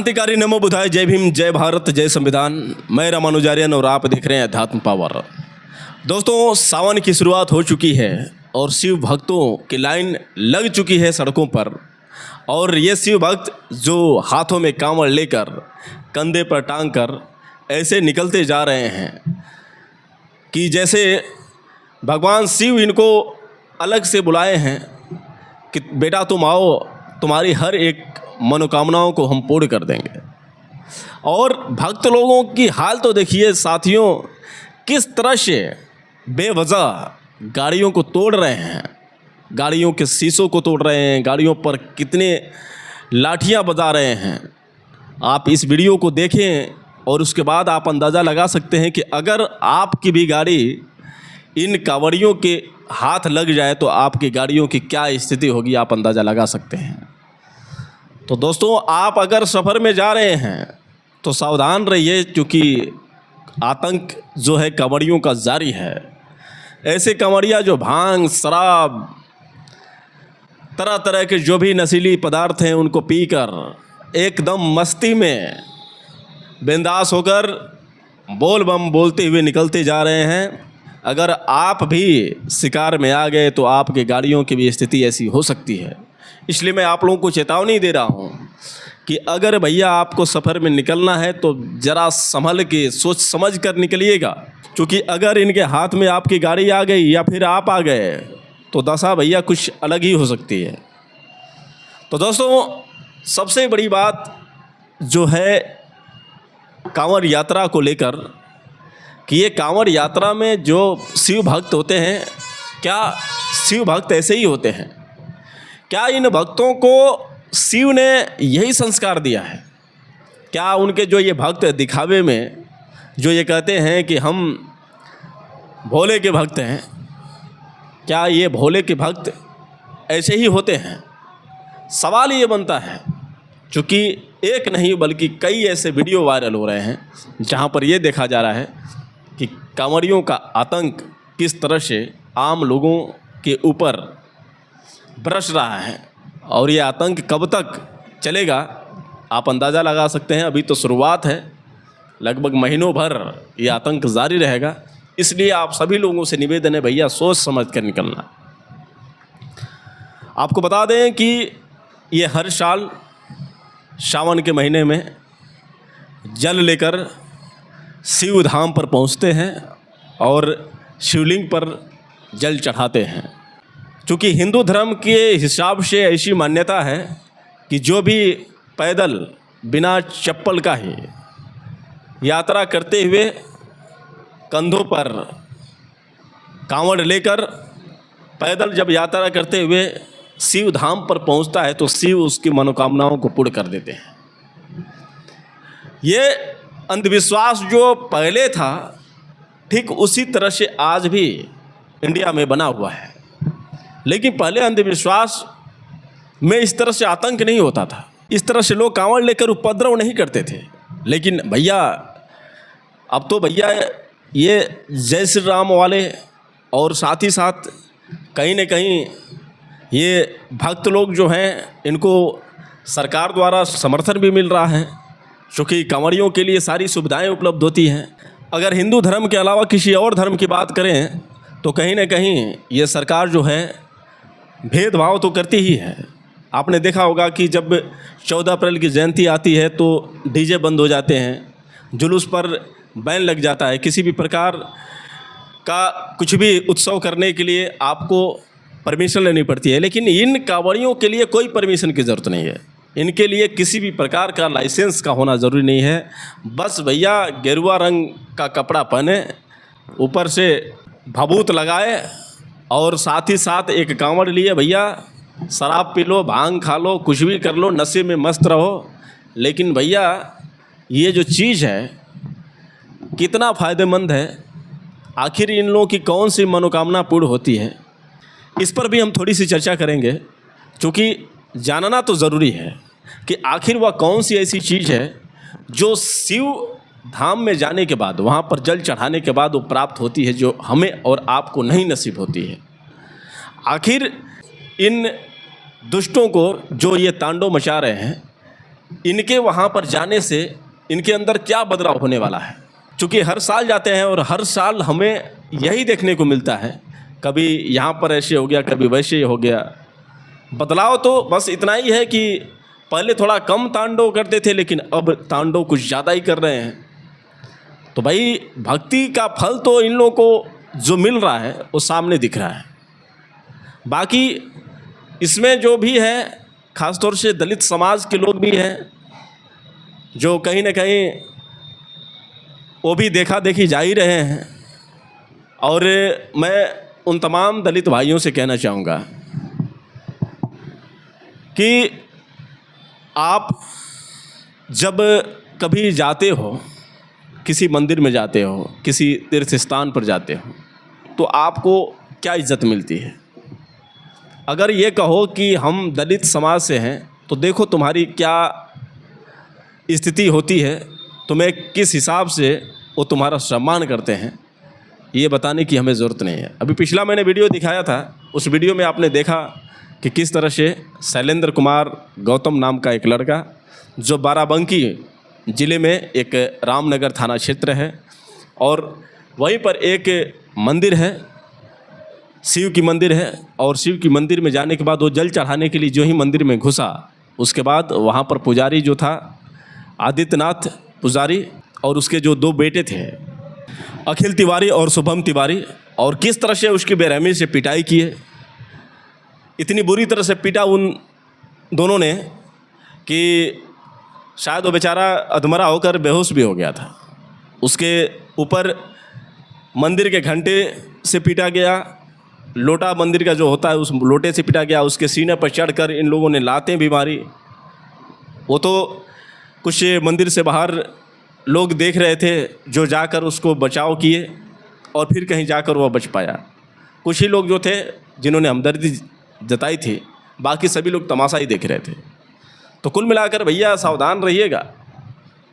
क्रांतिकारी नमो बुधाय, जय भीम, जय भारत, जय संविधान। मैं रामानुजारियन और आप देख रहे हैं अध्यात्म पावर। दोस्तों, सावन की शुरुआत हो चुकी है और शिव भक्तों की लाइन लग चुकी है सड़कों पर। और ये शिव भक्त जो हाथों में कांवड़ लेकर, कंधे पर टांग कर ऐसे निकलते जा रहे हैं कि जैसे भगवान शिव इनको अलग से बुलाए हैं कि बेटा तुम आओ, तुम्हारी हर एक मनोकामनाओं को हम पूर्ण कर देंगे। और भक्त लोगों की हाल तो देखिए साथियों, किस तरह से बेवजह गाड़ियों को तोड़ रहे हैं, गाड़ियों के शीशों को तोड़ रहे हैं, गाड़ियों पर कितने लाठियां बजा रहे हैं। आप इस वीडियो को देखें और उसके बाद आप अंदाज़ा लगा सकते हैं कि अगर आपकी भी गाड़ी इन कांवड़ियों के हाथ लग जाए तो आपकी गाड़ियों की क्या स्थिति होगी, आप अंदाज़ा लगा सकते हैं। तो दोस्तों, आप अगर सफ़र में जा रहे हैं तो सावधान रहिए, क्योंकि आतंक जो है कांवड़ियों का जारी है। ऐसे कांवड़िया जो भांग, शराब, तरह तरह के जो भी नशीली पदार्थ हैं उनको पीकर एकदम मस्ती में बिंदास होकर बोल बम बोलते हुए निकलते जा रहे हैं। अगर आप भी शिकार में आ गए तो आपके गाड़ियों की भी स्थिति ऐसी हो सकती है। इसलिए मैं आप लोगों को चेतावनी दे रहा हूँ कि अगर भैया आपको सफ़र में निकलना है तो ज़रा संभल के, सोच समझ कर निकलिएगा, क्योंकि अगर इनके हाथ में आपकी गाड़ी आ गई या फिर आप आ गए तो दशा भैया कुछ अलग ही हो सकती है। तो दोस्तों, सबसे बड़ी बात जो है कांवड़ यात्रा को लेकर कि ये कांवड़ यात्रा में जो शिव भक्त होते हैं, क्या शिव भक्त ऐसे ही होते हैं? क्या इन भक्तों को शिव ने यही संस्कार दिया है? क्या उनके जो ये भक्त दिखावे में जो ये कहते हैं कि हम भोले के भक्त हैं, क्या ये भोले के भक्त ऐसे ही होते हैं? सवाल ये बनता है, क्योंकि एक नहीं बल्कि कई ऐसे वीडियो वायरल हो रहे हैं जहां पर ये देखा जा रहा है कि कांवड़ियों का आतंक किस तरह से आम लोगों के ऊपर बरस रहा है। और ये आतंक कब तक चलेगा आप अंदाज़ा लगा सकते हैं। अभी तो शुरुआत है, लगभग महीनों भर ये आतंक जारी रहेगा। इसलिए आप सभी लोगों से निवेदन है भैया, सोच समझ कर निकलना। आपको बता दें कि ये हर साल सावन के महीने में जल लेकर शिव धाम पर पहुंचते हैं और शिवलिंग पर जल चढ़ाते हैं। क्योंकि हिंदू धर्म के हिसाब से ऐसी मान्यता है कि जो भी पैदल बिना चप्पल का ही यात्रा करते हुए कंधों पर कांवड़ लेकर पैदल जब यात्रा करते हुए शिव धाम पर पहुंचता है तो शिव उसकी मनोकामनाओं को पूर्ण कर देते हैं। ये अंधविश्वास जो पहले था, ठीक उसी तरह से आज भी इंडिया में बना हुआ है। लेकिन पहले अंधविश्वास में इस तरह से आतंक नहीं होता था, इस तरह से लोग कांवड़ लेकर उपद्रव नहीं करते थे। लेकिन भैया अब तो भैया ये जय श्री राम वाले और साथ ही साथ कहीं न कहीं ये भक्त लोग जो हैं इनको सरकार द्वारा समर्थन भी मिल रहा है, क्योंकि कांवड़ियों के लिए सारी सुविधाएं उपलब्ध होती हैं। अगर हिंदू धर्म के अलावा किसी और धर्म की बात करें तो कहीं न कहीं ये सरकार जो है भेदभाव तो करती ही है। आपने देखा होगा कि जब 14 अप्रैल की जयंती आती है तो डीजे बंद हो जाते हैं, जुलूस पर बैन लग जाता है। किसी भी प्रकार का कुछ भी उत्सव करने के लिए आपको परमिशन लेनी पड़ती है। लेकिन इन कांवड़ियों के लिए कोई परमिशन की ज़रूरत नहीं है। इनके लिए किसी भी प्रकार का लाइसेंस का होना ज़रूरी नहीं है। बस भैया गेरुआ रंग का कपड़ा पहने, ऊपर से भभूत लगाए और साथ ही साथ एक कांवड़ लिए भैया शराब पी लो, भांग खा लो, कुछ भी कर लो, नशे में मस्त रहो। लेकिन भैया ये जो चीज़ है कितना फ़ायदेमंद है, आखिर इन लोगों की कौन सी मनोकामना पूर्ण होती है, इस पर भी हम थोड़ी सी चर्चा करेंगे। क्योंकि जानना तो ज़रूरी है कि आखिर वह कौन सी ऐसी चीज़ है जो शिव धाम में जाने के बाद, वहाँ पर जल चढ़ाने के बाद वो प्राप्त होती है, जो हमें और आपको नहीं नसीब होती है। आखिर इन दुष्टों को जो ये तांडव मचा रहे हैं, इनके वहाँ पर जाने से इनके अंदर क्या बदलाव होने वाला है। चूँकि हर साल जाते हैं और हर साल हमें यही देखने को मिलता है, कभी यहाँ पर ऐसे हो गया, कभी वैसे हो गया। बदलाव तो बस इतना ही है कि पहले थोड़ा कम तांडव करते थे, लेकिन अब तांडव कुछ ज़्यादा ही कर रहे हैं। तो भाई भक्ति का फल तो इन लोगों को जो मिल रहा है वो सामने दिख रहा है। बाकी इसमें जो भी है, ख़ासतौर से दलित समाज के लोग भी हैं जो कहीं ना कहीं वो भी देखा देखी जा ही रहे हैं। और मैं उन तमाम दलित भाइयों से कहना चाहूँगा कि आप जब कभी जाते हो, किसी मंदिर में जाते हो, किसी तीर्थ स्थान पर जाते हो, तो आपको क्या इज्जत मिलती है। अगर ये कहो कि हम दलित समाज से हैं, तो देखो तुम्हारी क्या स्थिति होती है, तुम्हें किस हिसाब से वो तुम्हारा सम्मान करते हैं, ये बताने की हमें ज़रूरत नहीं है। अभी पिछला मैंने वीडियो दिखाया था, उस वीडियो में आपने देखा कि किस तरह से शैलेंद्र कुमार गौतम नाम का एक लड़का, जो बाराबंकी ज़िले में एक रामनगर थाना क्षेत्र है, और वहीं पर एक मंदिर है, शिव की मंदिर है, और शिव की मंदिर में जाने के बाद वो जल चढ़ाने के लिए जो ही मंदिर में घुसा, उसके बाद वहाँ पर पुजारी जो था आदित्यनाथ पुजारी, और उसके जो 2 बेटे थे अखिल तिवारी और शुभम तिवारी, और किस तरह से उसकी बेरहमी से पिटाई की है। इतनी बुरी तरह से पीटा उन दोनों ने कि शायद वो बेचारा अधमरा होकर बेहोश भी हो गया था। उसके ऊपर मंदिर के घंटे से पीटा गया, लोटा मंदिर का जो होता है उस लोटे से पीटा गया, उसके सीने पर चढ़कर इन लोगों ने लातें भी मारी। वो तो कुछ मंदिर से बाहर लोग देख रहे थे जो जाकर उसको बचाव किए, और फिर कहीं जाकर वह बच पाया। कुछ ही लोग जो थे जिन्होंने हमदर्दी जताई थी, बाकी सभी लोग तमाशा ही देख रहे थे। तो कुल मिलाकर भैया सावधान रहिएगा।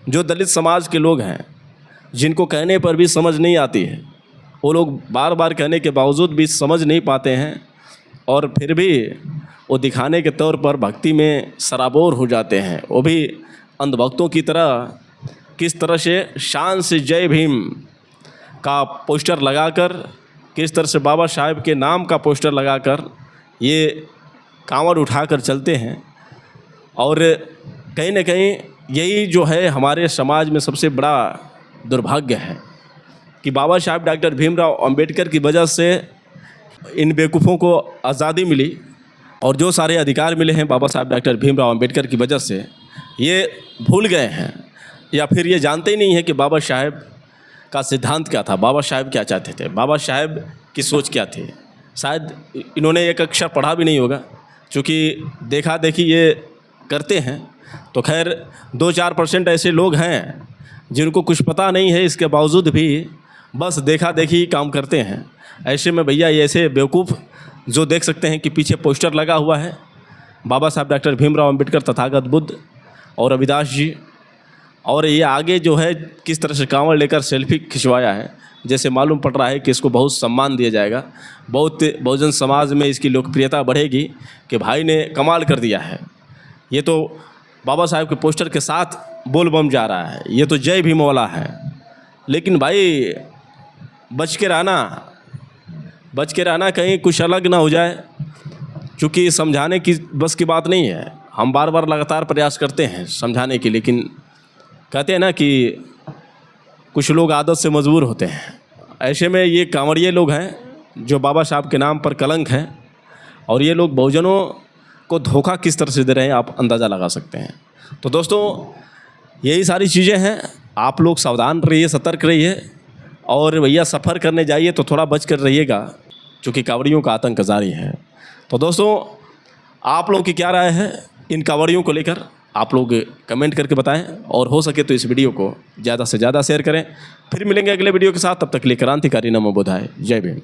जो दलित समाज के लोग हैं, जिनको कहने पर भी समझ नहीं आती है, वो लोग बार बार कहने के बावजूद भी समझ नहीं पाते हैं, और फिर भी वो दिखाने के तौर पर भक्ति में सराबोर हो जाते हैं। वो भी अंधभक्तों की तरह किस तरह से शान से जय भीम का पोस्टर लगाकर, किस तरह से बाबा साहेब के नाम का पोस्टर लगाकर ये कांवड़ उठाकर चलते हैं। और कहीं न कहीं यही जो है हमारे समाज में सबसे बड़ा दुर्भाग्य है कि बाबा साहेब डॉक्टर भीमराव अंबेडकर की वजह से इन बेवकूफ़ों को आज़ादी मिली, और जो सारे अधिकार मिले हैं बाबा साहेब डॉक्टर भीमराव अंबेडकर की वजह से, ये भूल गए हैं, या फिर ये जानते ही नहीं है कि बाबा साहेब का सिद्धांत क्या था, बाबा साहेब क्या चाहते थे, बाबा साहेब की सोच क्या थी। शायद इन्होंने एक अक्षर पढ़ा भी नहीं होगा, क्योंकि देखा देखी ये करते हैं। तो खैर 2-4% ऐसे लोग हैं जिनको कुछ पता नहीं है, इसके बावजूद भी बस देखा देखी काम करते हैं। ऐसे में भैया ये ऐसे बेवकूफ़ जो देख सकते हैं कि पीछे पोस्टर लगा हुआ है बाबा साहब डॉक्टर भीमराव अंबेडकर तथागत बुद्ध और रविदास जी, और ये आगे जो है किस तरह से कांवड़ लेकर सेल्फी खिंचवाया है, जैसे मालूम पड़ रहा है कि इसको बहुत सम्मान दिया जाएगा, बहुत बहुजन समाज में इसकी लोकप्रियता बढ़ेगी कि भाई ने कमाल कर दिया है। ये तो बाबा साहब के पोस्टर के साथ बोल बम जा रहा है, ये तो जय भीम वाला है। लेकिन भाई बच के रहना कहीं कुछ अलग ना हो जाए, क्योंकि समझाने की बस की बात नहीं है। हम बार बार लगातार प्रयास करते हैं समझाने की, लेकिन कहते हैं ना कि कुछ लोग आदत से मजबूर होते हैं। ऐसे में ये कांवड़िए लोग हैं जो बाबा साहब के नाम पर कलंक हैं, और ये लोग बहुजनों को धोखा किस तरह से दे रहे हैं आप अंदाज़ा लगा सकते हैं। तो दोस्तों यही सारी चीज़ें हैं, आप लोग सावधान रहिए, सतर्क रहिए, और भैया सफ़र करने जाइए तो थोड़ा बच कर रहिएगा, क्योंकि कांवड़ियों का आतंक जारी है। तो दोस्तों आप लोगों की क्या राय है इन कांवड़ियों को लेकर, आप लोग कमेंट करके बताएं, और हो सके तो इस वीडियो को ज़्यादा से ज़्यादा शेयर करें। फिर मिलेंगे अगले वीडियो के साथ, तब तक के लिए क्रांतिकारी नमो बुद्धाय, जय भीम।